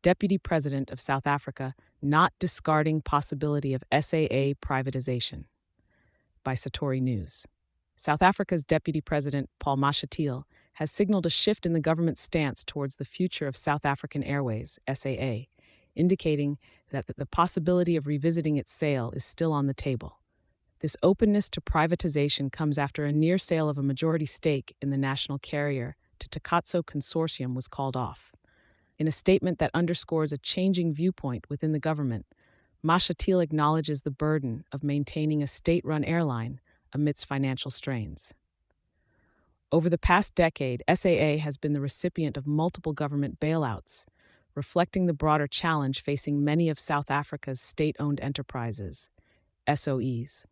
Deputy President of South Africa not discarding possibility of SAA privatization. By Satori News. South Africa's Deputy President Paul Mashatile has signaled a shift in the government's stance towards the future of South African Airways, SAA, indicating that the possibility of revisiting its sale is still on the table. This openness to privatization comes after a near sale of a majority stake in the national carrier to Takatso Consortium was called off. In a statement that underscores a changing viewpoint within the government, Mashatile acknowledges the burden of maintaining a state-run airline amidst financial strains. Over the past decade, SAA has been the recipient of multiple government bailouts, reflecting the broader challenge facing many of South Africa's state-owned enterprises, SOEs.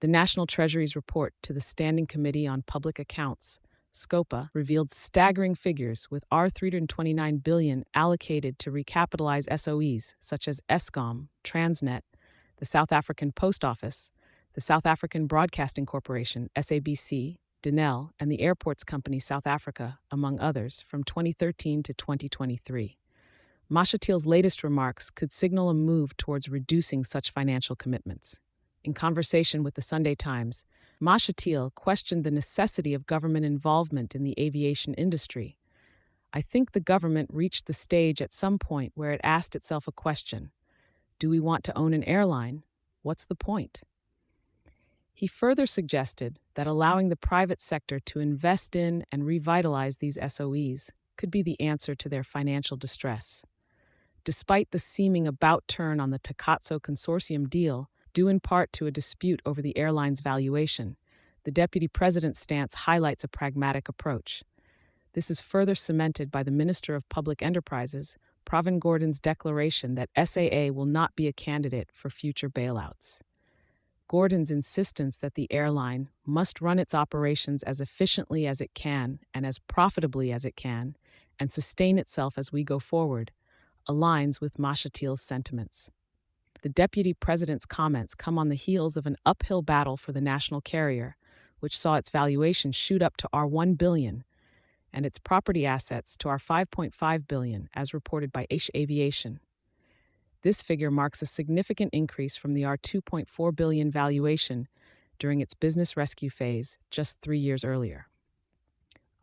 The National Treasury's report to the Standing Committee on Public Accounts, SCOPA, revealed staggering figures, with R329 billion allocated to recapitalize SOEs such as Eskom, Transnet, the South African Post Office, the South African Broadcasting Corporation, SABC, Denel, and the Airports Company South Africa, among others, from 2013 to 2023. Mashatile's latest remarks could signal a move towards reducing such financial commitments. In conversation with the Sunday Times, Mashatile questioned the necessity of government involvement in the aviation industry. "I think the government reached the stage at some point where it asked itself a question. Do we want to own an airline? What's the point?" He further suggested that allowing the private sector to invest in and revitalize these SOEs could be the answer to their financial distress. Despite the seeming about-turn on the Takatso Consortium deal, due in part to a dispute over the airline's valuation, the deputy president's stance highlights a pragmatic approach. This is further cemented by the Minister of Public Enterprises, Pravin Gordhan's declaration that SAA will not be a candidate for future bailouts. Gordhan's insistence that the airline must run its operations as efficiently as it can and as profitably as it can, and sustain itself as we go forward, aligns with Mashatile's sentiments. The deputy president's comments come on the heels of an uphill battle for the national carrier, which saw its valuation shoot up to R1 billion and its property assets to R5.5 billion, as reported by Aviation. This figure marks a significant increase from the R2.4 billion valuation during its business rescue phase just 3 years earlier.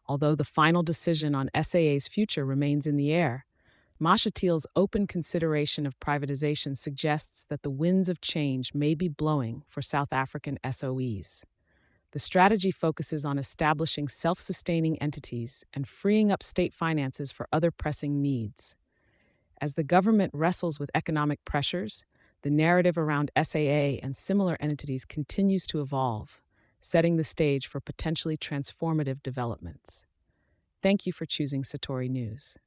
Although the final decision on SAA's future remains in the air, Mashatile's open consideration of privatization suggests that the winds of change may be blowing for South African SOEs. The strategy focuses on establishing self-sustaining entities and freeing up state finances for other pressing needs. As the government wrestles with economic pressures, the narrative around SAA and similar entities continues to evolve, setting the stage for potentially transformative developments. Thank you for choosing Satori News.